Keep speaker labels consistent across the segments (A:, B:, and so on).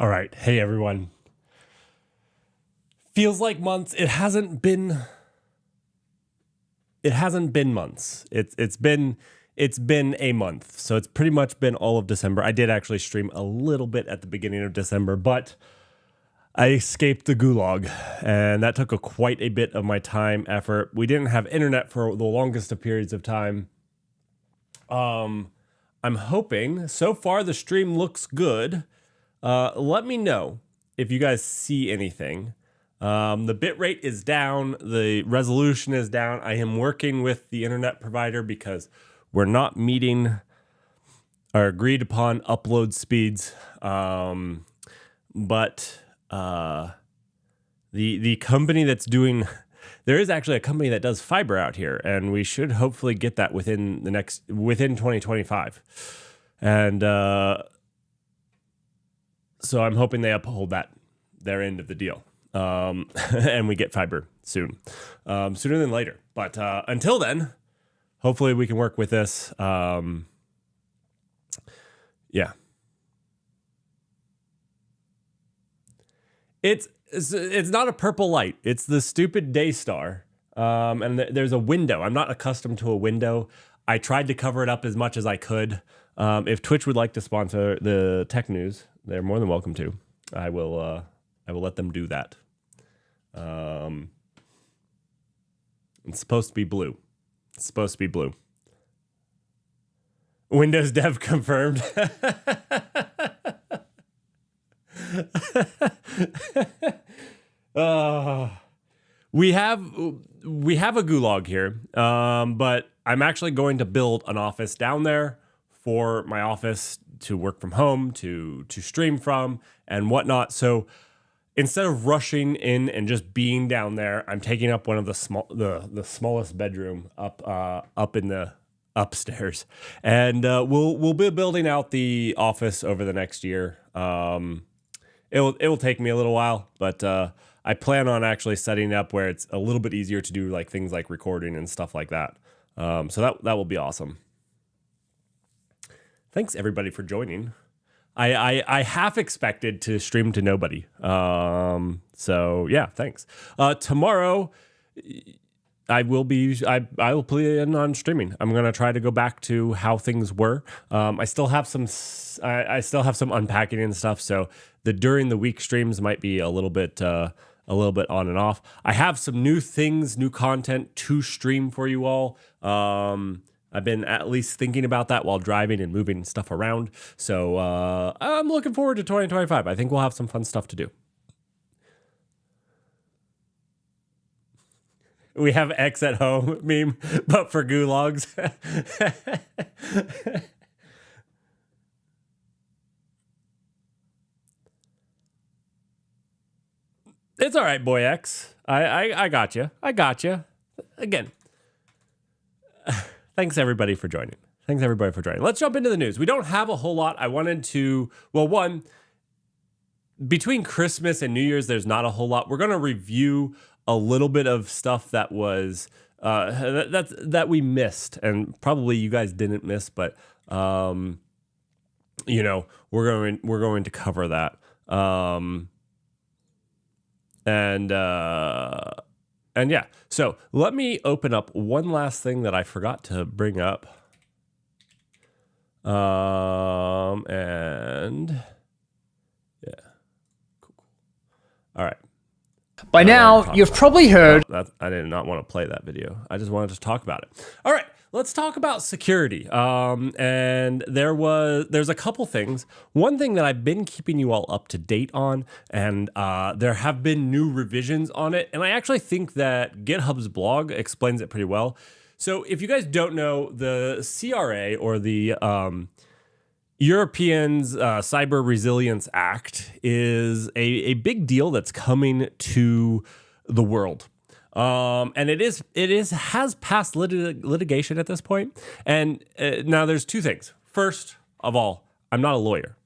A: All right. Hey, everyone. Feels like months. It hasn't been months. It's been a month. So it's pretty much been all of December. I did actually stream a little bit at the beginning of December, but I escaped the gulag, and that took quite a bit of my time, effort. We didn't have internet for the longest of periods of time. I'm hoping so far the stream looks good. Let me know if you guys see anything. The bitrate is down. The resolution is down. I am working with the internet provider because we're not meeting our agreed upon upload speeds. But the company that's doing, there is actually a company that does fiber out here, and we should hopefully get that within 2025. And so I'm hoping they uphold their end of the deal. And we get fiber soon, sooner than later. But until then, hopefully we can work with this. Yeah. It's not a purple light. It's the stupid day star. And there's a window. I'm not accustomed to a window. I tried to cover it up as much as I could. If Twitch would like to sponsor the tech news, they're more than welcome to. I will let them do that. It's supposed to be blue. Windows dev confirmed. We have a gulag here, but I'm actually going to build an office down there for my office to work from home, to stream from, and whatnot. So instead of rushing in and just being down there, I'm taking up one of the smallest bedroom up in the upstairs, and we'll be building out the office over the next year. It will take me a little while, but I plan on actually setting it up where it's a little bit easier to do like things like recording and stuff like that. So that will be awesome. Thanks everybody for joining. I half expected to stream to nobody. So yeah, thanks. Tomorrow I will plan on streaming. I'm gonna try to go back to how things were. I still have some unpacking and stuff. So the during the week streams might be a little bit on and off. I have some new things, new content to stream for you all. I've been at least thinking about that while driving and moving stuff around. So I'm looking forward to 2025. I think we'll have some fun stuff to do. We have X at home meme, but for gulags. It's all right, boy X. I got you. Again. Thanks everybody for joining. Let's jump into the news. We don't have a whole lot. I wanted to, one, between Christmas and New Year's, there's not a whole lot. We're going to review a little bit of stuff that was that we missed, and probably you guys didn't miss, but we're going to cover that. And yeah, so let me open up one last thing that I forgot to bring up. And yeah, cool. All right.
B: By now, you've probably heard.
A: I did not want to play that video. I just wanted to talk about it. All right, let's talk about security. And there's a couple things. One thing that I've been keeping you all up to date on, and there have been new revisions on it. And I actually think that GitHub's blog explains it pretty well. So if you guys don't know, the CRA, or the Europeans Cyber Resilience Act, is a big deal that's coming to the world. And it has passed litigation at this point. And now there's two things. First of all, I'm not a lawyer.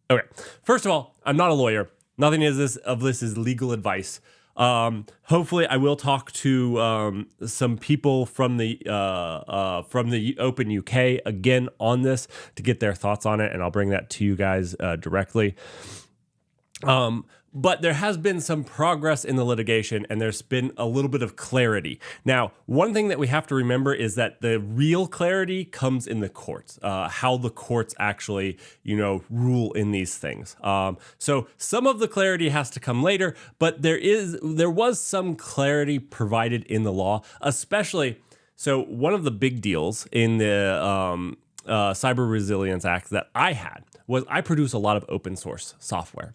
A: Okay. First of all, I'm not a lawyer. Nothing of this is legal advice. Hopefully, I will talk to some people from the Open UK again on this to get their thoughts on it, and I'll bring that to you guys directly. But there has been some progress in the litigation, and there's been a little bit of clarity. Now, one thing that we have to remember is that the real clarity comes in the courts, how the courts actually, rule in these things. So some of the clarity has to come later, but there was some clarity provided in the law, especially. So one of the big deals in the Cyber Resilience Act that I had was I produce a lot of open source software.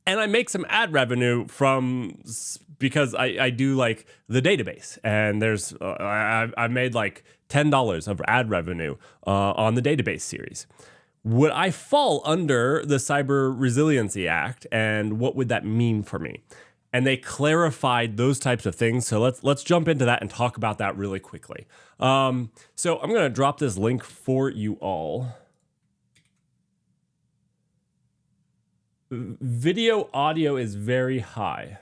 A: And I make some ad revenue because I do like the database, and there's I made like $10 of ad revenue on the database series. Would I fall under the Cyber Resiliency Act, and what would that mean for me? And they clarified those types of things. So let's jump into that and talk about that really quickly. So I'm going to drop this link for you all. Video audio is very high.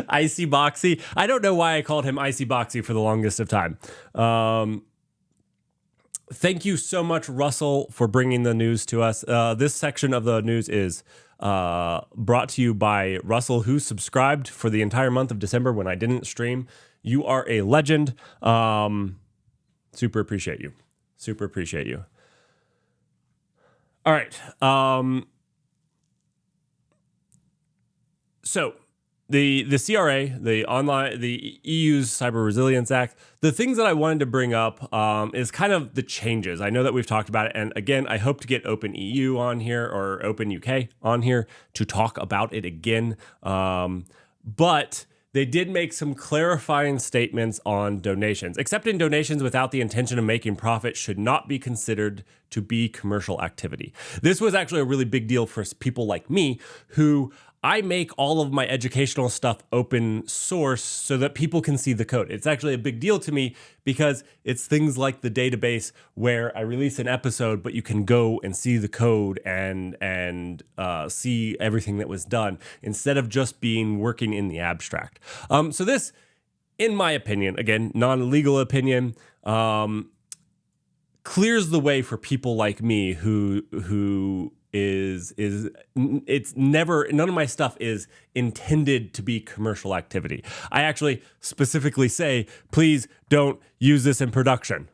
A: Icy Boxy. I don't know why I called him Icy Boxy for the longest of time. Thank you so much, Russell, for bringing the news to us. This section of the news is brought to you by Russell, who subscribed for the entire month of December when I didn't stream. You are a legend. Super appreciate you. Super appreciate you. All right. So the CRA, the EU's Cyber Resilience Act, the things that I wanted to bring up is kind of the changes. I know that we've talked about it, and again, I hope to get Open EU on here or Open UK on here to talk about it again. But they did make some clarifying statements on donations. Accepting donations without the intention of making profit should not be considered to be commercial activity. This was actually a really big deal for people like me, who I make all of my educational stuff open source so that people can see the code. It's actually a big deal to me because it's things like the database where I release an episode, but you can go and see the code and see everything that was done instead of just working in the abstract. So this, in my opinion, again, non-legal opinion, clears the way for people like me who it's never, none of my stuff is intended to be commercial activity. I actually specifically say, please don't use this in production.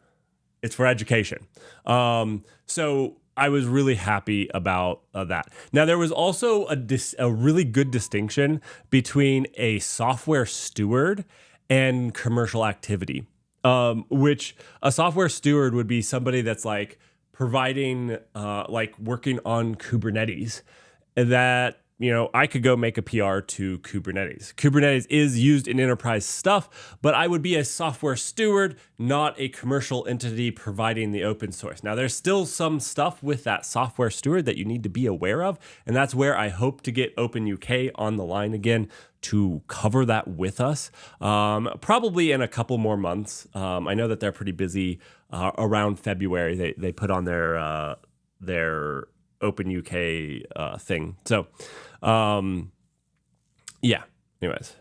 A: It's for education. So I was really happy about that. Now, there was also a really good distinction between a software steward and commercial activity, which a software steward would be somebody that's like providing, like working on Kubernetes, that, I could go make a PR to Kubernetes. Kubernetes is used in enterprise stuff, but I would be a software steward, not a commercial entity providing the open source. Now, there's still some stuff with that software steward that you need to be aware of, and that's where I hope to get Open UK on the line again to cover that with us, probably in a couple more months. I know that they're pretty busy around February. They put on their Open UK thing. So, yeah. Anyways,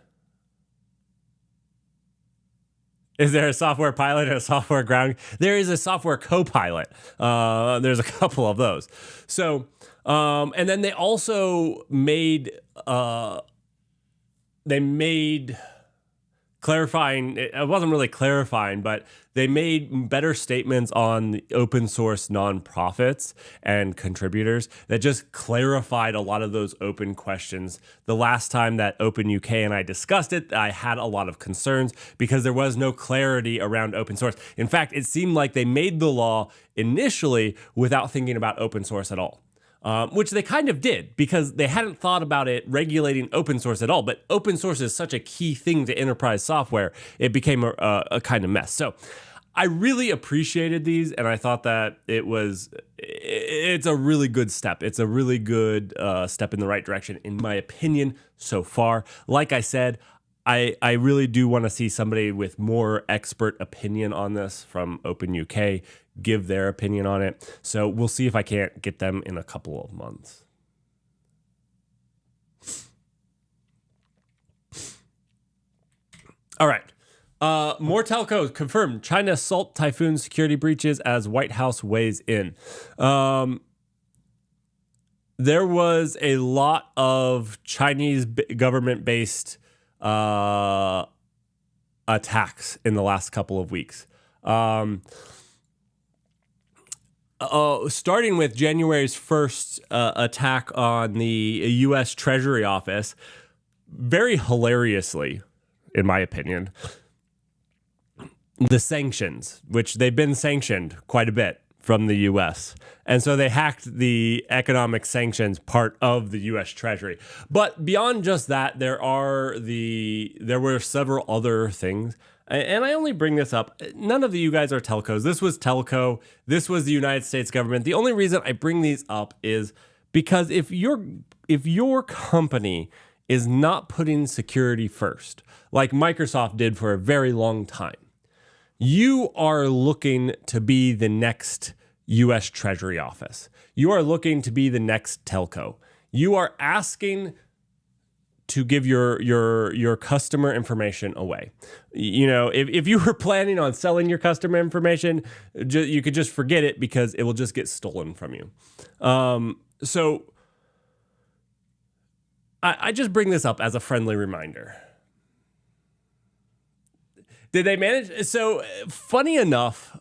A: is there a software pilot and a software ground? There is a software Copilot. There's a couple of those. So, and then they also made clarifying, it wasn't really clarifying, but they made better statements on the open source nonprofits and contributors that just clarified a lot of those open questions. The last time that Open UK and I discussed it, I had a lot of concerns because there was no clarity around open source. In fact, it seemed like they made the law initially without thinking about open source at all. Which they kind of did because they hadn't thought about it regulating open source at all. But open source is such a key thing to enterprise software, it became a kind of mess. So I really appreciated these, and I thought that it's a really good step. It's a really good step in the right direction, in my opinion, so far. Like I said, I really do want to see somebody with more expert opinion on this from Open UK give their opinion on it. So we'll see if I can't get them in a couple of months. All right. More telcos confirmed China assault typhoon security breaches as White House weighs in. There was a lot of Chinese government-based attacks in the last couple of weeks. Starting with January's first attack on the U.S. Treasury office, very hilariously, in my opinion, the sanctions, which they've been sanctioned quite a bit from the U.S. And so they hacked the economic sanctions part of the U.S. Treasury. But beyond just that, there were several other things. And I only bring this up. None of you guys are telcos. This was telco. This was the United States government. The only reason I bring these up is because if your company is not putting security first, like Microsoft did for a very long time, you are looking to be the next U.S. Treasury office. You are looking to be the next telco. You are asking to give your customer information away. You know, if you were planning on selling your customer information, you could just forget it because it will just get stolen from you. So I just bring this up as a friendly reminder. Did they manage? So funny enough,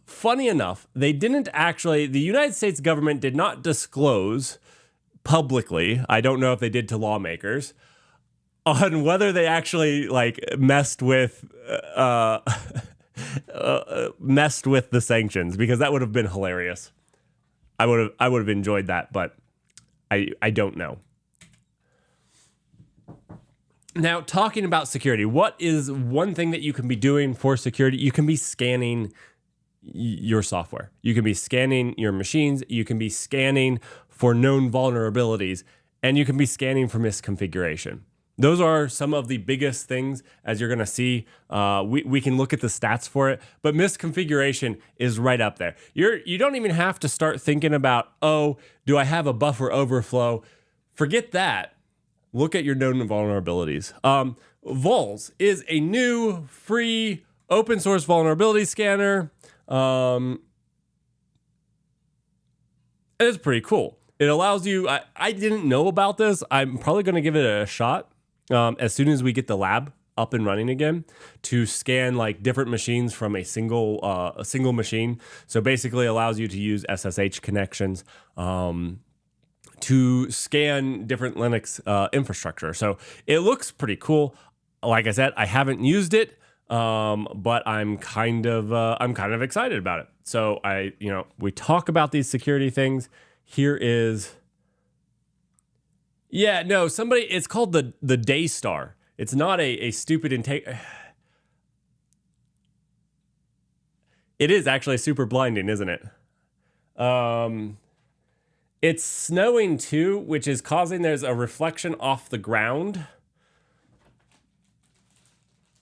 A: they didn't actually, the United States government did not disclose publicly, I don't know if they did to lawmakers, on whether they actually like messed with the sanctions, because that would have been hilarious. I would have enjoyed that, but I don't know. Now, talking about security, what is one thing that you can be doing for security? You can be scanning your software. You can be scanning your machines. You can be scanning for known vulnerabilities, and you can be scanning for misconfiguration. Those are some of the biggest things, as you're going to see. We can look at the stats for it, but misconfiguration is right up there. You don't even have to start thinking about, oh, do I have a buffer overflow? Forget that. Look at your known vulnerabilities. Vols is a new free open source vulnerability scanner. And it's pretty cool. It allows you, I didn't know about this. I'm probably going to give it a shot as soon as we get the lab up and running again, to scan like different machines from a single machine. So basically allows you to use SSH connections to scan different Linux infrastructure. So it looks pretty cool. Like I said, I haven't used it, but I'm kind of excited about it. So we talk about these security things. Here is, it's called the Daystar. It's not a stupid intake. It is actually super blinding, isn't it? It's snowing too, which is causing there's a reflection off the ground.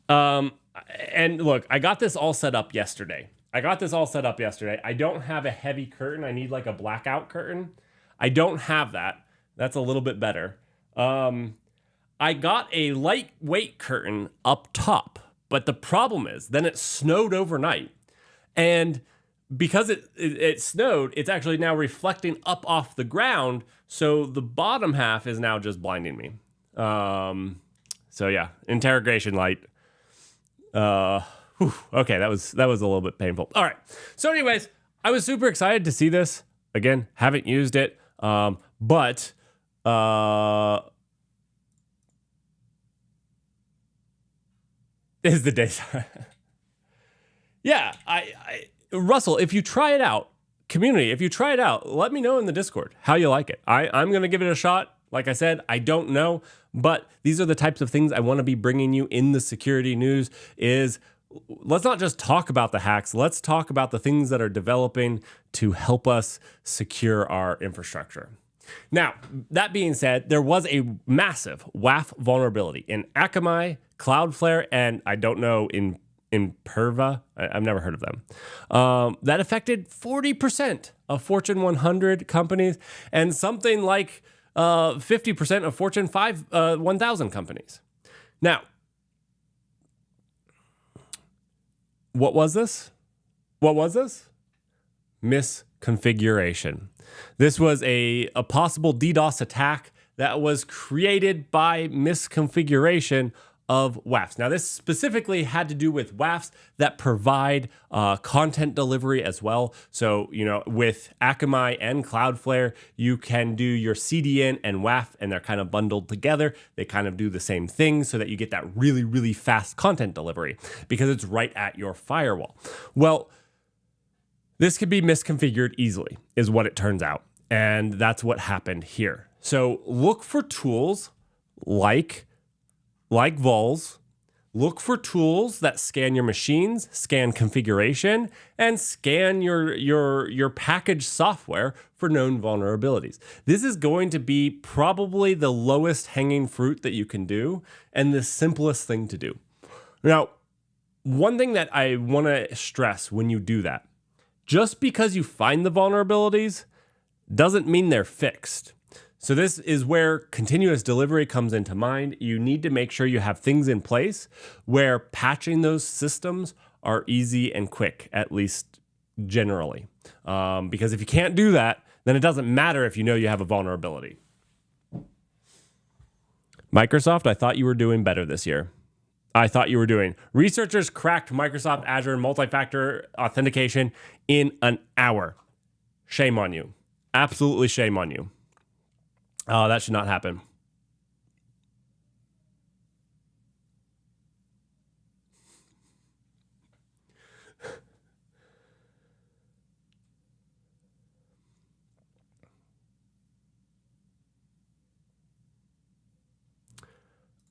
A: And look, I got this all set up yesterday. I don't have a heavy curtain. I need like a blackout curtain. I don't have that. That's a little bit better. I got a lightweight curtain up top, but the problem is then it snowed overnight, and because it snowed, it's actually now reflecting up off the ground. So the bottom half is now just blinding me. So yeah, interrogation light. Okay, that was a little bit painful. All right. So anyways, I was super excited to see this. Again, haven't used it. But is the day. Yeah, Russell, if you try it out, community, if you try it out, let me know in the Discord how you like it. I'm going to give it a shot. Like I said, I don't know, but these are the types of things I want to be bringing you in the security news. Let's not just talk about the hacks. Let's talk about the things that are developing to help us secure our infrastructure. Now, that being said, there was a massive WAF vulnerability in Akamai, Cloudflare, and I don't know, in Perva. I've never heard of them. That affected 40% of Fortune 100 companies and something like 50% of Fortune 1000 companies. Now, What was this? What was this? Misconfiguration. This was a possible DDoS attack that was created by misconfiguration of WAFs. Now, this specifically had to do with WAFs that provide content delivery as well. So, with Akamai and Cloudflare, you can do your CDN and WAF, and they're kind of bundled together. They kind of do the same thing so that you get that really, really fast content delivery because it's right at your firewall. Well, this could be misconfigured easily, is what it turns out. And that's what happened here. So look for tools like vols. Look for tools that scan your machines, scan configuration, and scan your packaged software for known vulnerabilities. This is going to be probably the lowest hanging fruit that you can do and the simplest thing to do. Now, one thing that I want to stress when you do that, just because you find the vulnerabilities doesn't mean they're fixed. So this is where continuous delivery comes into mind. You need to make sure you have things in place where patching those systems are easy and quick, at least generally. Because if you can't do that, then it doesn't matter if you know you have a vulnerability. Microsoft, I thought you were doing better this year. Researchers cracked Microsoft Azure multi-factor authentication in an hour. Shame on you. Absolutely shame on you. That should not happen.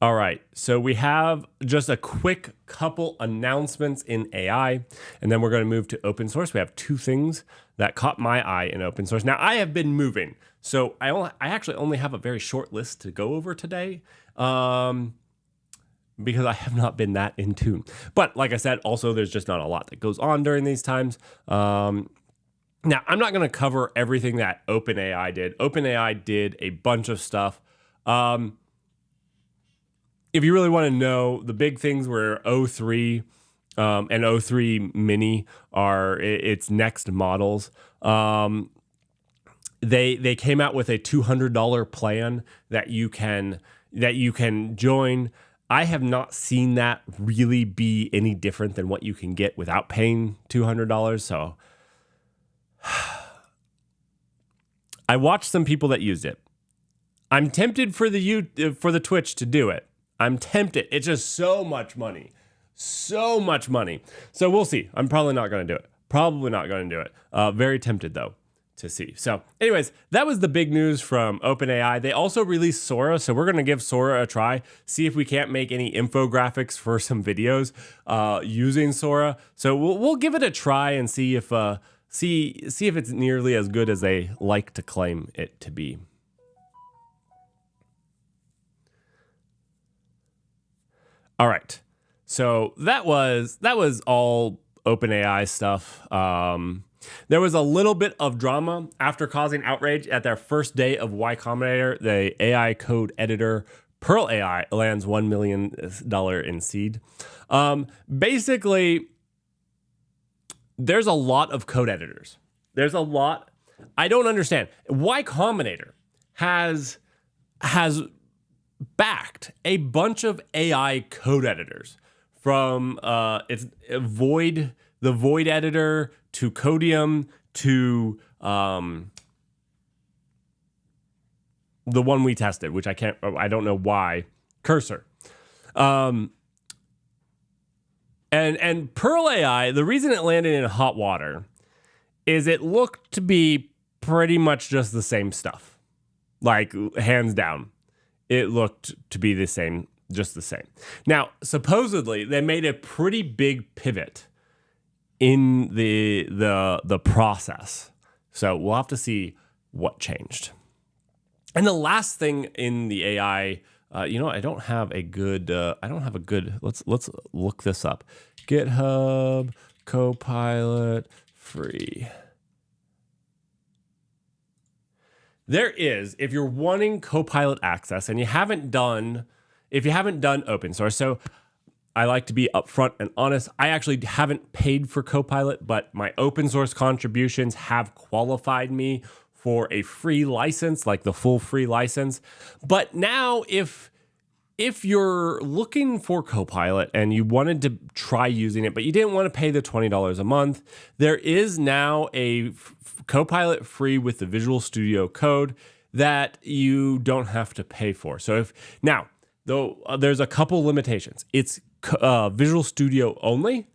A: All right, so we have just a quick couple announcements in AI, and then we're going to move to open source. We have two things that caught my eye in open source. Now, I have been moving, so I actually only have a very short list to go over today because I have not been that in tune. But like I said, also, there's just not a lot that goes on during these times. Now, I'm not going to cover everything that OpenAI did. OpenAI did a bunch of stuff. If you really want to know, the big things were O3 and O3 Mini are its next models. They came out with a $200 plan that you can join. I have not seen that really be any different than what you can get without paying $200. So I watched some people that used it. I'm tempted for the Twitch to do it. I'm tempted. It's just so much money. So much money. So we'll see. I'm probably not going to do it. Very tempted, though, to see. So anyways, that was the big news from OpenAI. They also released Sora, so we're going to give Sora a try, see if we can't make any infographics for some videos using Sora. So we'll give it a try and see if it's nearly as good as they like to claim it to be. All right, so that was all OpenAI stuff. There was a little bit of drama after causing outrage at their first day of Y Combinator. The AI code editor Pearl AI lands $1 million in seed. Basically, there's a lot of code editors. There's a lot. I don't understand. Y Combinator has backed a bunch of AI code editors from the Void editor to Codium to the one we tested, which I don't know why, Cursor. And Pearl AI, the reason it landed in hot water is it looked to be pretty much just the same stuff, like hands down. It looked to be the same, just the same. Now, supposedly, they made a pretty big pivot in the process. So we'll have to see what changed. And the last thing in the AI, I don't have a good. Let's look this up. GitHub Copilot free. There is, if you're wanting Copilot access and if you haven't done open source, so I like to be upfront and honest. I actually haven't paid for Copilot, but my open source contributions have qualified me for a free license, like the full free license. But now if you're looking for Copilot and you wanted to try using it, but you didn't want to pay the $20 a month, there is now a Copilot free with the Visual Studio Code that you don't have to pay for. So though there's a couple limitations. It's Visual Studio only.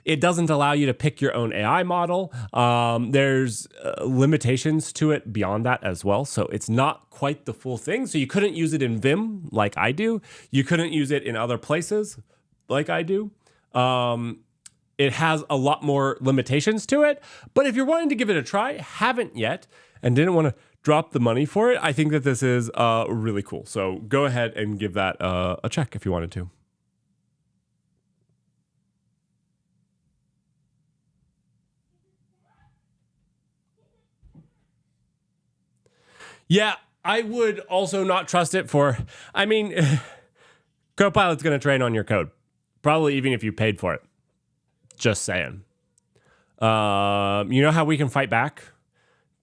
A: It doesn't allow you to pick your own AI model. There's limitations to it beyond that as well. So it's not quite the full thing. So you couldn't use it in Vim like I do. You couldn't use it in other places like I do. It has a lot more limitations to it. But if you're wanting to give it a try, haven't yet, and didn't want to drop the money for it, I think that this is really cool. So go ahead and give that a check if you wanted to. Yeah, I would also not trust it Copilot's going to train on your code, probably even if you paid for it. Just saying. You know how we can fight back?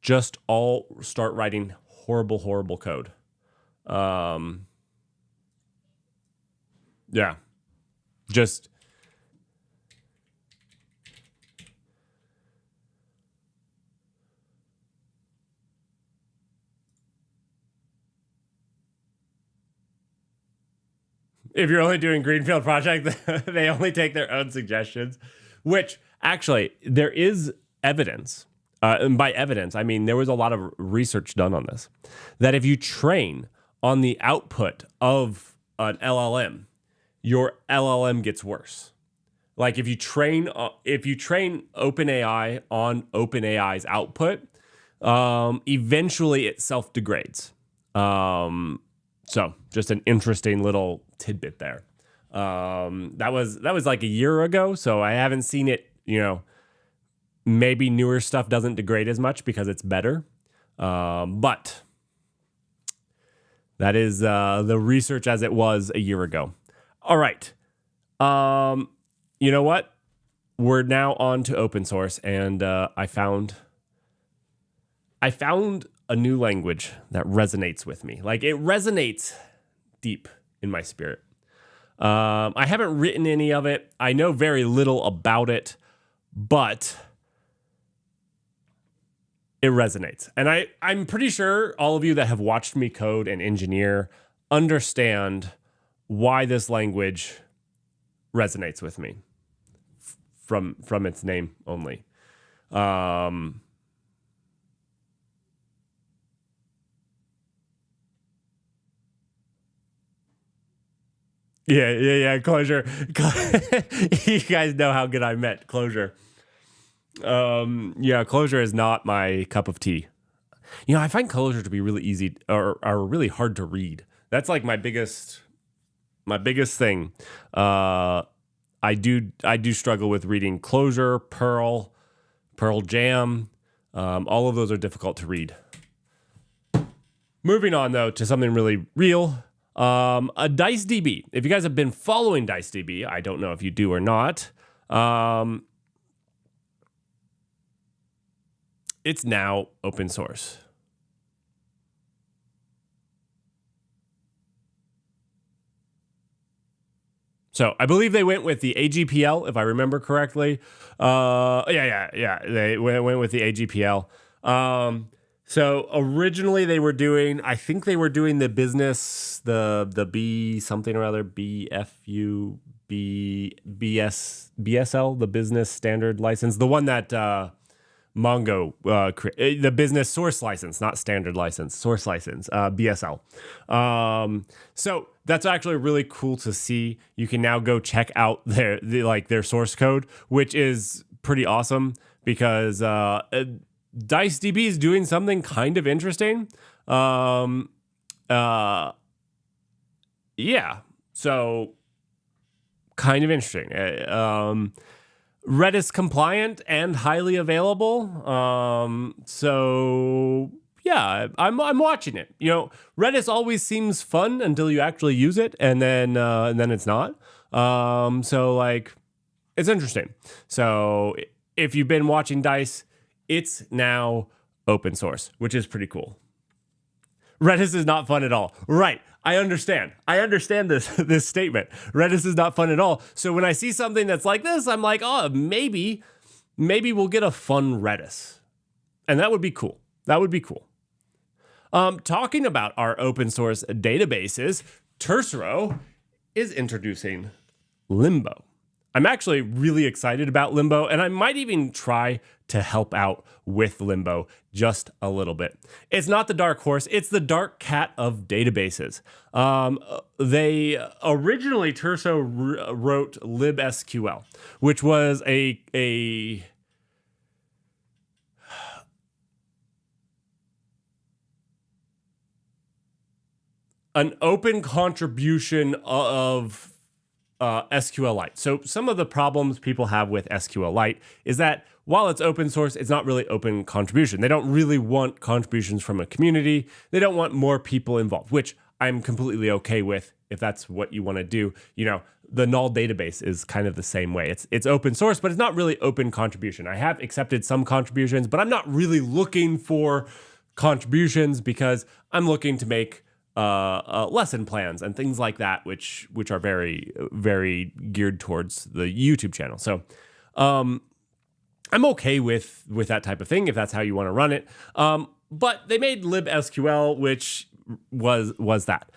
A: Just all start writing horrible, horrible code. Yeah. Just... If you're only doing Greenfield project, they only take their own suggestions, which actually there is evidence. And by evidence, I mean there was a lot of research done on this, that if you train on the output of an LLM, your LLM gets worse. Like if you train OpenAI on OpenAI's output, eventually it self-degrades. So just an interesting little tidbit there. That was like a year ago, so I haven't seen it, maybe newer stuff doesn't degrade as much because it's better. But that is the research as it was a year ago. All right. You know what? We're now on to open source, and I found a new language that resonates with me. Like it resonates deep in my spirit. I haven't written any of it. I know very little about it, but it resonates. And I'm pretty sure all of you that have watched me code and engineer understand why this language resonates with me from its name only. Yeah, Clojure. You guys know how good I met Clojure. Yeah, Clojure is not my cup of tea. I find Clojure to be really easy or really hard to read. That's like my biggest thing. I do struggle with reading Clojure, Perl Jam. All of those are difficult to read. Moving on though to something really real. A DiceDB. If you guys have been following DiceDB, I don't know if you do or not. It's now open source. So I believe they went with the AGPL, if I remember correctly. Yeah. They went with the AGPL. So originally they were doing the business, the B something or other, BSL, the business standard license, the one that Mongo, the business source license, not standard license, source license, BSL. So that's actually really cool to see. You can now go check out their source code, which is pretty awesome because DiceDB is doing something kind of interesting. Yeah, so kind of interesting. Redis compliant and highly available. So yeah, I'm watching it. Redis always seems fun until you actually use it, and then it's not. So like, it's interesting. So if you've been watching Dice, it's now open source, which is pretty cool. Redis is not fun at all. Right. I understand. this statement. Redis is not fun at all. So when I see something that's like this, I'm like, oh, maybe we'll get a fun Redis. And that would be cool. Talking about our open source databases, Tersero is introducing Limbo. I'm actually really excited about Limbo, and I might even try to help out with Limbo just a little bit. It's not the dark horse, it's the dark cat of databases. They originally, Tersero wrote libsql, which was an open contribution of SQLite. So some of the problems people have with SQLite is that while it's open source, it's not really open contribution. They don't really want contributions from a community. They don't want more people involved, which I'm completely okay with if that's what you want to do. You know, the null database is kind of the same way. It's open source, but it's not really open contribution. I have accepted some contributions, but I'm not really looking for contributions because I'm looking to make lesson plans and things like that, which are very, very geared towards the YouTube channel. So I'm okay with that type of thing if that's how you want to run it. But they made libsql, which was that.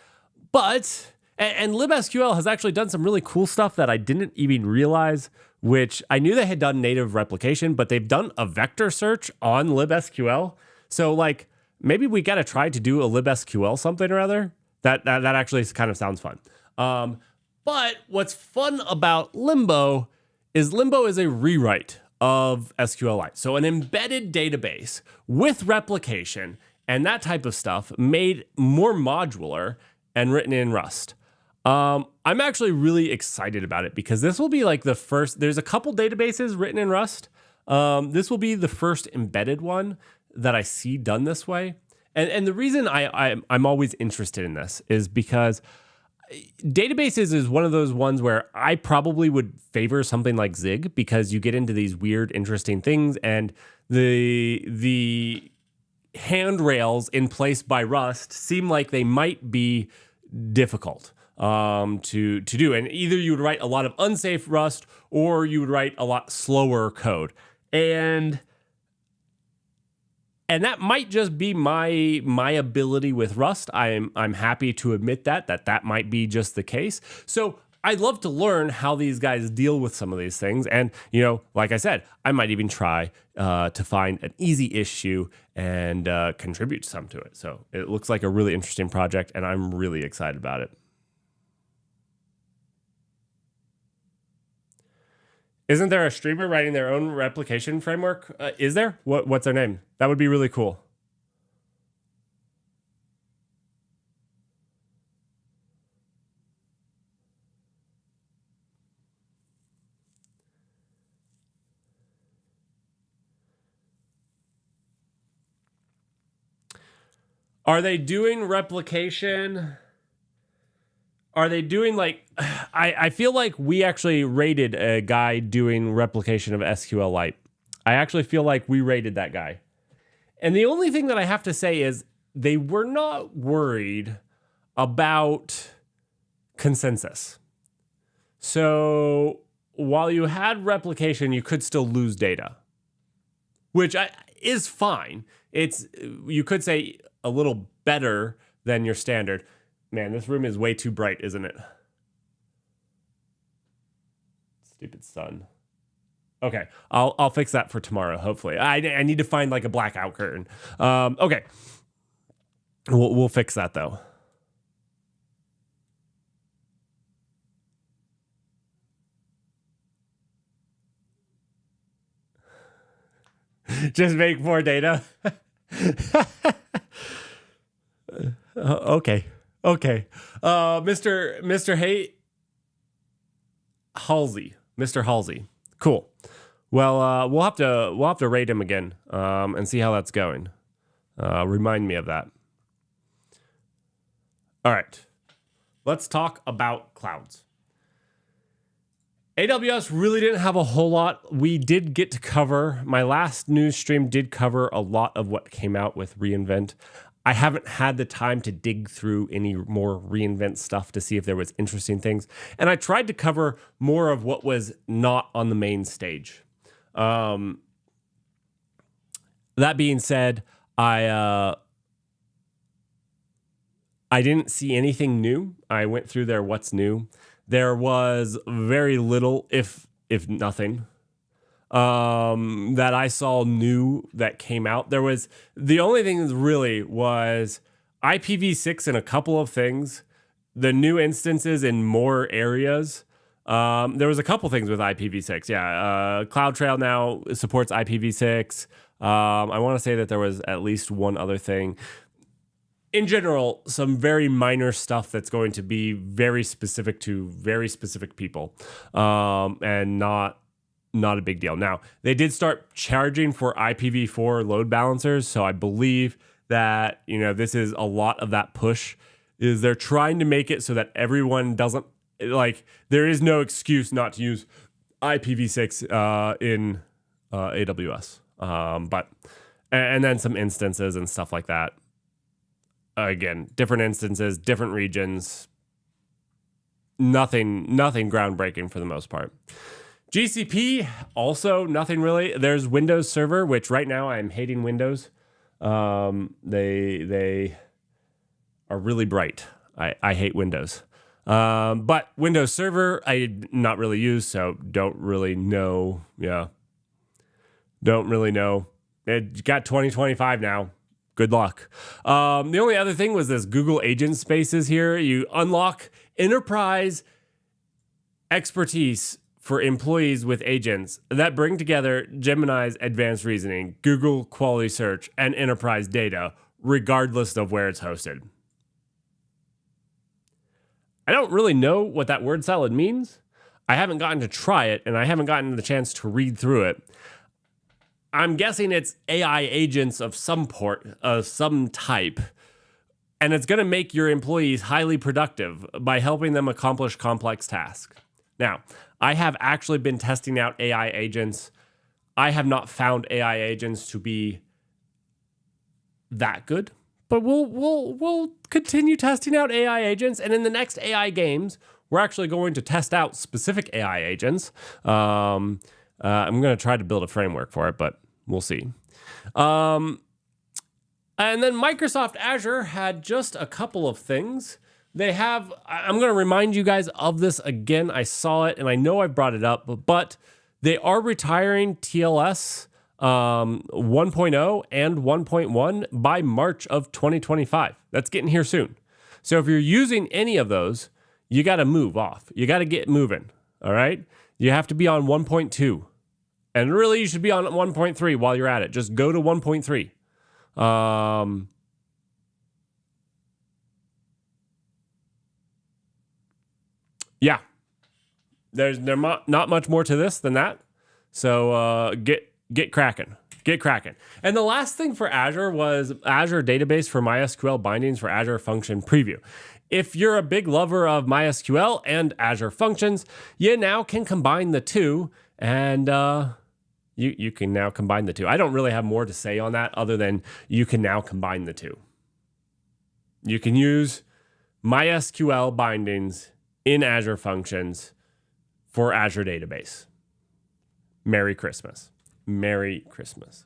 A: But and libsql has actually done some really cool stuff that I didn't even realize, which I knew they had done native replication, but they've done a vector search on libsql. So like, maybe we got to try to do a libsql something or other. That actually kind of sounds fun. But what's fun about Limbo is a rewrite of SQLite. So an embedded database with replication and that type of stuff made more modular and written in Rust. I'm actually really excited about it because this will be like the first, there's a couple databases written in Rust. This will be the first embedded one that I see done this way. And the reason I'm always interested in this is because databases is one of those ones where I probably would favor something like Zig because you get into these weird, interesting things, and the handrails in place by Rust seem like they might be difficult to do. And either you would write a lot of unsafe Rust or you would write a lot slower code. And that might just be my ability with Rust. I'm happy to admit that might be just the case. So I'd love to learn how these guys deal with some of these things. And, you know, like I said, I might even try to find an easy issue and contribute some to it. So it looks like a really interesting project, and I'm really excited about it. Isn't there a streamer writing their own replication framework? Is there? What's their name? That would be really cool. Are they doing replication? Are they doing like, I feel like we actually rated a guy doing replication of SQLite. I actually feel like we rated that guy. And the only thing that I have to say is they were not worried about consensus. So while you had replication, you could still lose data, which is fine. You could say a little better than your standard. Man, this room is way too bright, isn't it? Stupid sun. Okay, I'll fix that for tomorrow, hopefully. I need to find like a blackout curtain. Okay, we'll fix that though. Just make more data. Okay. Mr. Halsey. Mr. Halsey. Cool. Well, we'll have to rate him again and see how that's going. Remind me of that. All right. Let's talk about clouds. AWS really didn't have a whole lot. We did get to cover, my last news stream did cover a lot of what came out with reInvent. I haven't had the time to dig through any more reInvent stuff to see if there was interesting things. And I tried to cover more of what was not on the main stage. That being said, I didn't see anything new. I went through their what's new. There was very little, if nothing, that I saw new that came out. There was, the only thing really was IPv6 and a couple of things, the new instances in more areas. There was a couple things with IPv6. Yeah, CloudTrail now supports IPv6. I want to say that there was at least one other thing. In general, some very minor stuff that's going to be very specific to very specific people, and not a big deal. Now, they did start charging for IPv4 load balancers, so I believe that, you know, this is a lot of that push, is they're trying to make it so that everyone doesn't, like, there is no excuse not to use IPv6 in AWS. But then some instances and stuff like that. Again, different instances, different regions. Nothing groundbreaking for the most part. GCP, also nothing really. There's Windows Server, which right now I'm hating Windows. They are really bright. I hate Windows. But Windows Server, I not really use, so don't really know. Yeah. Don't really know. It got 2025 now. Good luck. The only other thing was this Google Agent Spaces here. You unlock enterprise expertise for employees with agents that bring together Gemini's advanced reasoning, Google quality search, and enterprise data, regardless of where it's hosted. I don't really know what that word salad means. I haven't gotten to try it, and I haven't gotten the chance to read through it. I'm guessing it's AI agents of some type, and it's going to make your employees highly productive by helping them accomplish complex tasks. Now, I have actually been testing out AI agents. I have not found AI agents to be that good, but we'll continue testing out AI agents, and in the next AI games, we're actually going to test out specific AI agents. I'm going to try to build a framework for it, but we'll see. And then Microsoft Azure had just a couple of things. They have, I'm going to remind you guys of this again. I saw it and I know I brought it up, but they are retiring TLS 1.0 and 1.1 by March of 2025. That's getting here soon. So if you're using any of those, you got to move off. You got to get moving. All right. You have to be on 1.2. And really, you should be on 1.3 while you're at it. Just go to 1.3. Yeah. There's not much more to this than that. So get cracking. Get cracking. And the last thing for Azure was Azure Database for MySQL bindings for Azure Function Preview. If you're a big lover of MySQL and Azure Functions, you now can combine the two, and you can now combine the two. I don't really have more to say on that other than you can now combine the two. You can use MySQL bindings in Azure Functions for Azure Database. Merry Christmas. Merry Christmas.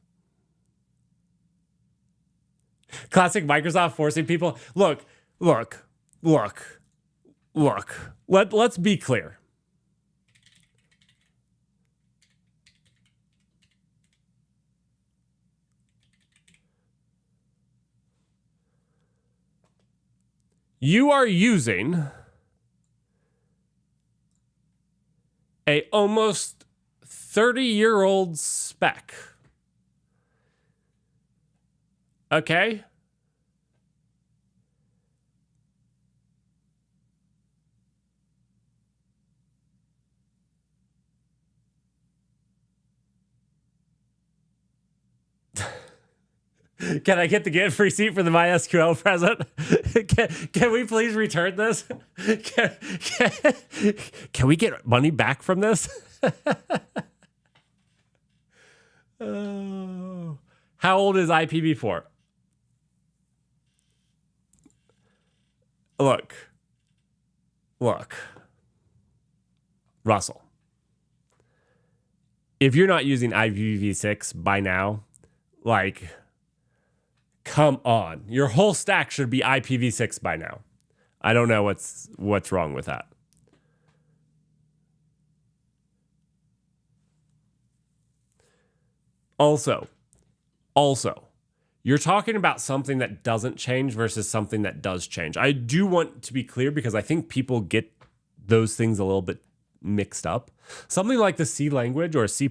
A: Classic Microsoft forcing people. Look. Let's be clear. You are using a almost 30-year-old spec. Okay? Can I get the get free seat for the MySQL present? Can we please return this? Can we get money back from this? Oh. How old is IPv4? Look, Russell. If you're not using IPv6 by now, like, come on. Your whole stack should be IPv6 by now. I don't know what's wrong with that. Also, you're talking about something that doesn't change versus something that does change. I do want to be clear because I think people get those things a little bit mixed up. Something like the C language or C++,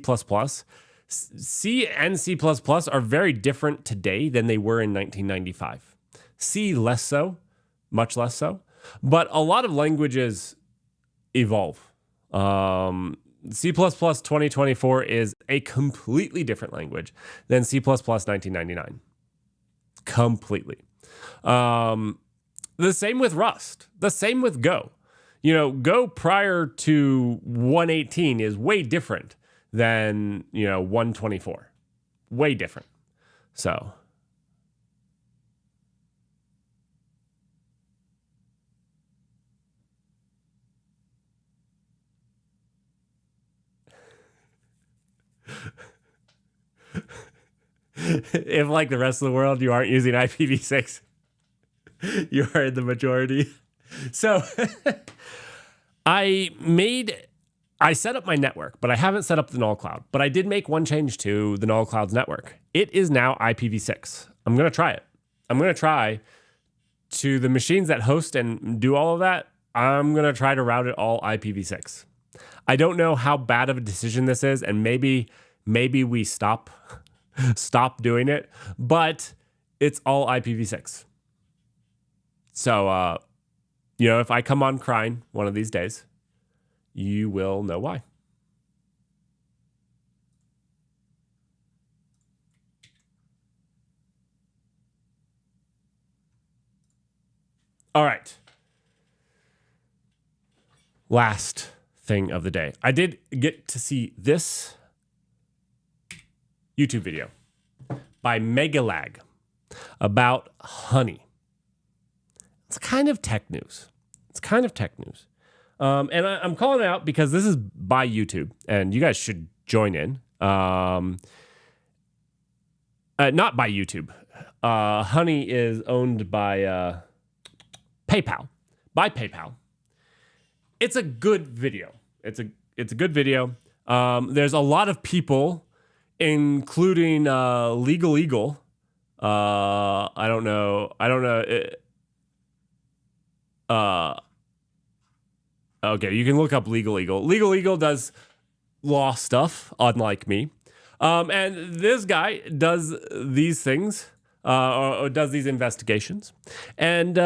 A: C and C++ are very different today than they were in 1995. C less so, much less so, but a lot of languages evolve. C++ 2024 is a completely different language than C++ 1999. Completely. The same with Rust. The same with Go. You know, Go prior to 118 is way different than, 124. Way different. So. If, like the rest of the world, you aren't using IPv6, you are in the majority. So I set up my network, but I haven't set up the null cloud. But I did make one change to the null cloud's network. It is now IPv6. I'm going to try it. I'm going to try to the machines that host and do all of that. I'm going to try to route it all IPv6. I don't know how bad of a decision this is, and maybe we stop doing it, but it's all IPv6. So, if I come on crying one of these days, you will know why. All right. Last thing of the day. I did get to see this YouTube video by Megalag about honey. It's kind of tech news. And I'm calling it out because this is by YouTube, and you guys should join in. Not by YouTube. Honey is owned by PayPal. By PayPal. It's a good video. It's a good video. There's a lot of people, including Legal Eagle. I don't know. Okay, you can look up Legal Eagle. Legal Eagle does law stuff, unlike me. And this guy does these things, or does these investigations. And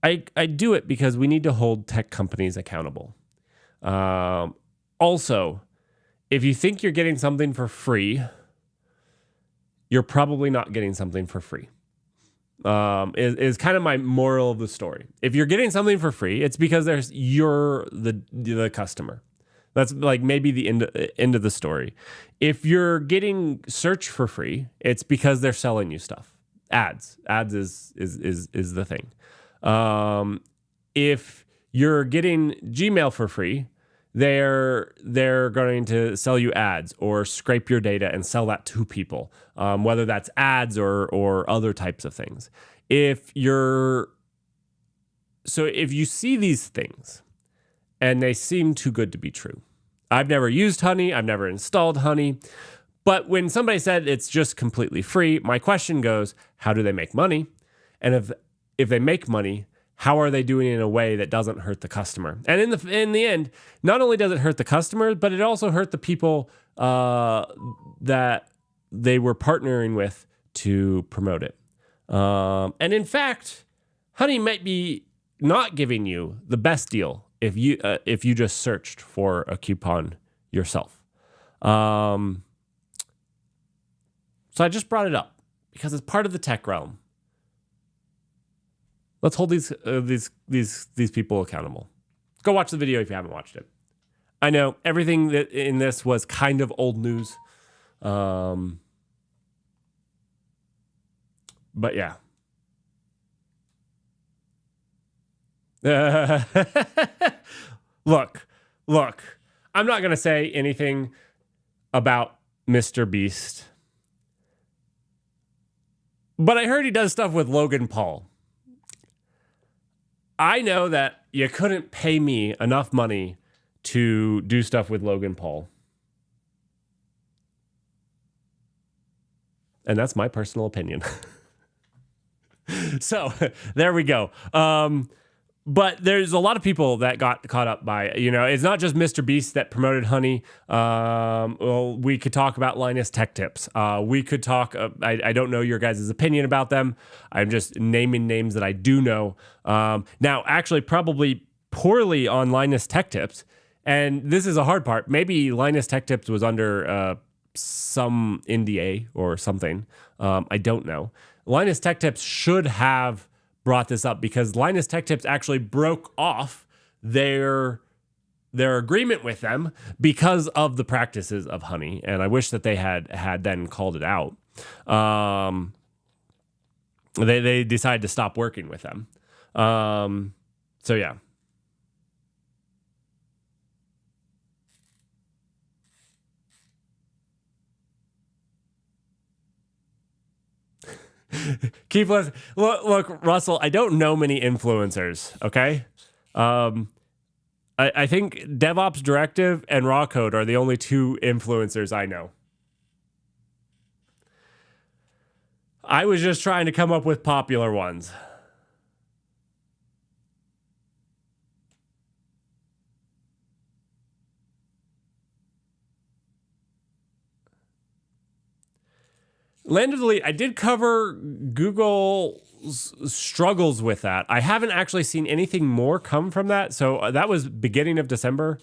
A: I do it because we need to hold tech companies accountable. Also, if you think you're getting something for free, you're probably not getting something for free. Is kind of my moral of the story. If you're getting something for free, it's because you're the customer. That's like maybe the end of the story. If you're getting search for free, it's because they're selling you stuff. Ads is the thing. If you're getting Gmail for free, they're going to sell you ads or scrape your data and sell that to people, whether that's ads or other types of things. If you see these things and they seem too good to be true. I've never used Honey. I've never installed Honey. But when somebody said it's just completely free, my question goes, how do they make money? And if they make money, how are they doing it in a way that doesn't hurt the customer? And in the end, not only does it hurt the customer, but it also hurt the people that they were partnering with to promote it. And in fact, Honey might be not giving you the best deal if you just searched for a coupon yourself. So I just brought it up because it's part of the tech realm. Let's hold these people accountable. Go watch the video if you haven't watched it. I know everything that in this was kind of old news. But yeah. Look. I'm not going to say anything about Mr. Beast. But I heard he does stuff with Logan Paul. I know that you couldn't pay me enough money to do stuff with Logan Paul. And that's my personal opinion. So there we go. But there's a lot of people that got caught up by it. It's not just Mr. Beast that promoted Honey. Well, we could talk about Linus Tech Tips. We could talk, I don't know your guys' opinion about them. I'm just naming names that I do know. Now, actually, probably poorly on Linus Tech Tips. And this is a hard part. Maybe Linus Tech Tips was under some NDA or something. I don't know. Linus Tech Tips should have brought this up because Linus Tech Tips actually broke off their agreement with them because of the practices of Honey, and I wish that they had then called it out. They decided to stop working with them. So yeah. Keep listening. Look, Russell, I don't know many influencers, okay? I think DevOps Directive and Raw Code are the only two influencers I know. I was just trying to come up with popular ones. Land of the Elite, I did cover Google's struggles with that. I haven't actually seen anything more come from that. So that was beginning of December.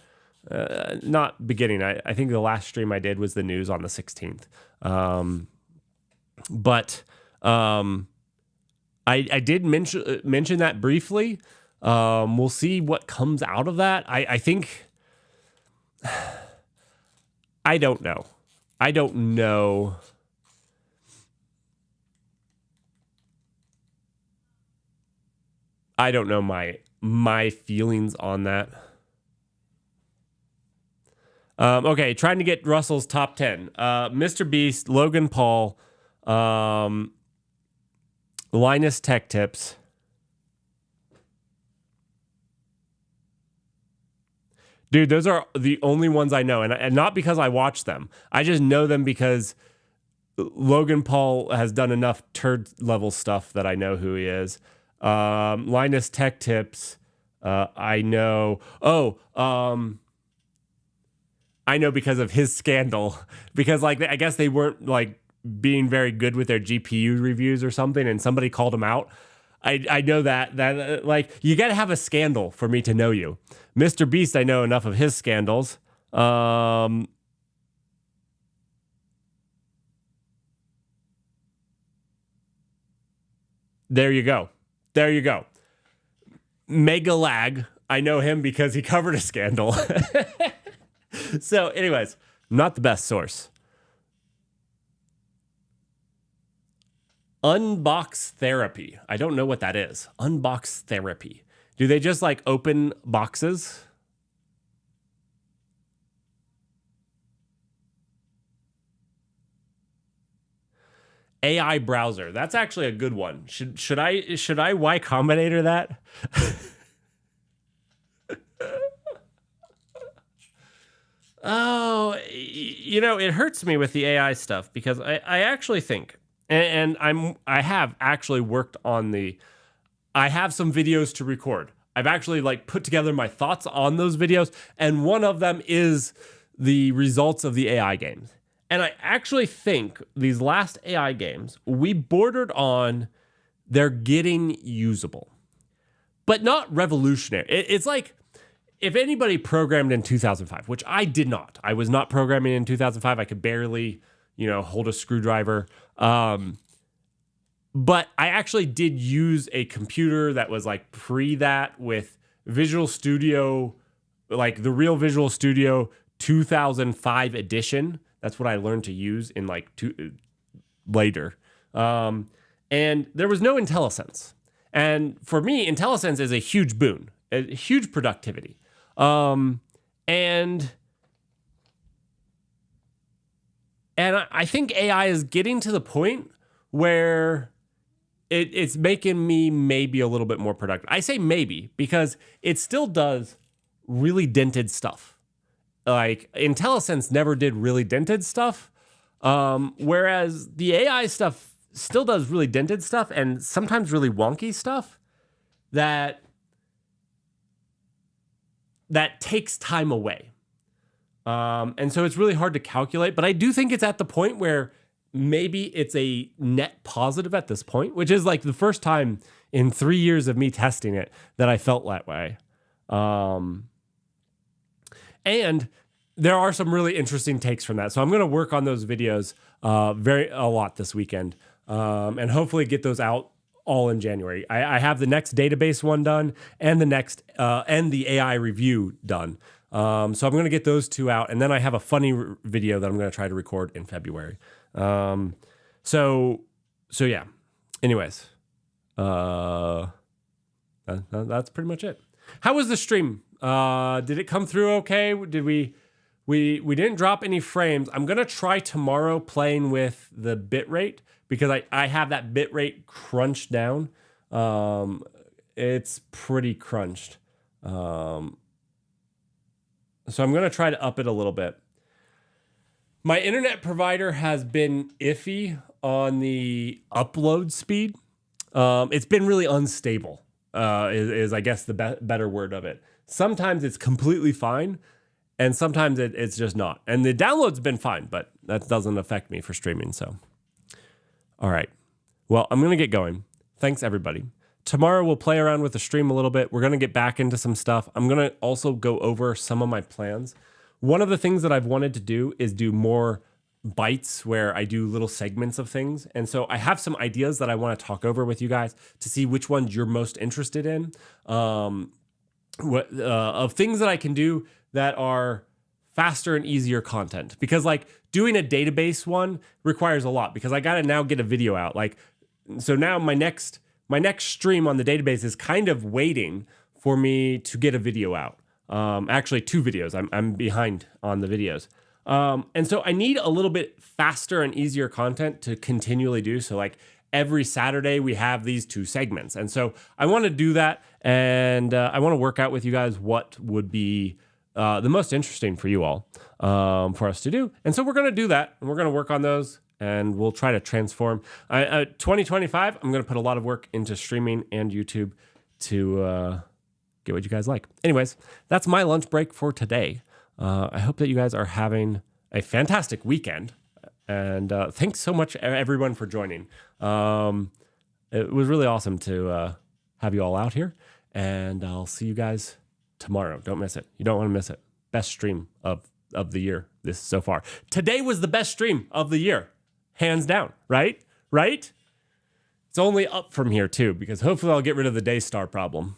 A: Not beginning. I think the last stream I did was the news on the 16th. But I did mention that briefly. We'll see what comes out of that. I think... I don't know. I don't know my feelings on that. Okay, trying to get Russell's top 10. Mr. Beast, Logan Paul, Linus Tech Tips. Dude, those are the only ones I know. And not because I watch them. I just know them because Logan Paul has done enough turd level stuff that I know who he is. Linus Tech Tips, I know. I know because of his scandal. Because I guess they weren't being very good with their GPU reviews or something, and somebody called him out. I know that you got to have a scandal for me to know you. Mr. Beast, I know enough of his scandals. There you go. Mega Lag, I know him because he covered a scandal. So, anyways, not the best source. Unbox Therapy. I don't know what that is. Unbox Therapy. Do they just open boxes? AI browser. That's actually a good one. Should I Y Combinator that? Oh, it hurts me with the AI stuff because I actually think, and I have actually worked on I have some videos to record. I've actually put together my thoughts on those videos, and one of them is the results of the AI games. And I actually think these last AI games, we bordered on they're getting usable, but not revolutionary. It's like if anybody programmed in 2005, which I did not. I was not programming in 2005. I could barely, hold a screwdriver. But I actually did use a computer that was like pre that with Visual Studio, like the real Visual Studio 2005 edition. That's what I learned to use in later. And there was no IntelliSense. And for me, IntelliSense is a huge boon, a huge productivity. And I think AI is getting to the point where it's making me maybe a little bit more productive. I say maybe because it still does really dented stuff. Like IntelliSense never did really dented stuff, whereas the AI stuff still does really dented stuff and sometimes really wonky stuff that takes time away. And so it's really hard to calculate, but I do think it's at the point where maybe it's a net positive at this point, which is like the first time in 3 years of me testing it that I felt that way. And there are some really interesting takes from that. So I'm going to work on those videos a lot this weekend, and hopefully get those out all in January. I have the next database one done and the next and the AI review done. So I'm going to get those two out, and then I have a funny video that I'm going to try to record in February. So yeah. Anyways, that's pretty much it. How was the stream? Did it come through okay? Did we didn't drop any frames. I'm gonna try tomorrow playing with the bitrate because I have that bitrate crunched down. It's pretty crunched. So I'm gonna try to up it a little bit. My internet provider has been iffy on the upload speed. It's been really unstable, is I guess the better word of it. Sometimes it's completely fine, and sometimes it's just not. And the download's been fine, but that doesn't affect me for streaming, so. All right. Well, I'm going to get going. Thanks, everybody. Tomorrow we'll play around with the stream a little bit. We're going to get back into some stuff. I'm going to also go over some of my plans. One of the things that I've wanted to do is do more bites where I do little segments of things. And so I have some ideas that I want to talk over with you guys to see which ones you're most interested in, of things that I can do that are faster and easier content. Because like doing a database one requires a lot because I got to now get a video out. So now my next stream on the database is kind of waiting for me to get a video out. Actually 2 videos. I'm behind on the videos. And so I need a little bit faster and easier content to continually do. So like every Saturday we have these 2 segments. And so I want to do that. And I want to work out with you guys what would be the most interesting for you all for us to do. And so we're going to do that. And we're going to work on those. And we'll try to transform. 2025, I'm going to put a lot of work into streaming and YouTube to get what you guys like. Anyways, that's my lunch break for today. I hope that you guys are having a fantastic weekend. And thanks so much, everyone, for joining. It was really awesome to have you all out here. And I'll see you guys tomorrow. Don't miss it. You don't want to miss it. Best stream of the year this so far. Today was the best stream of the year. Hands down, right? Right? It's only up from here, too, because hopefully I'll get rid of the Daystar problem.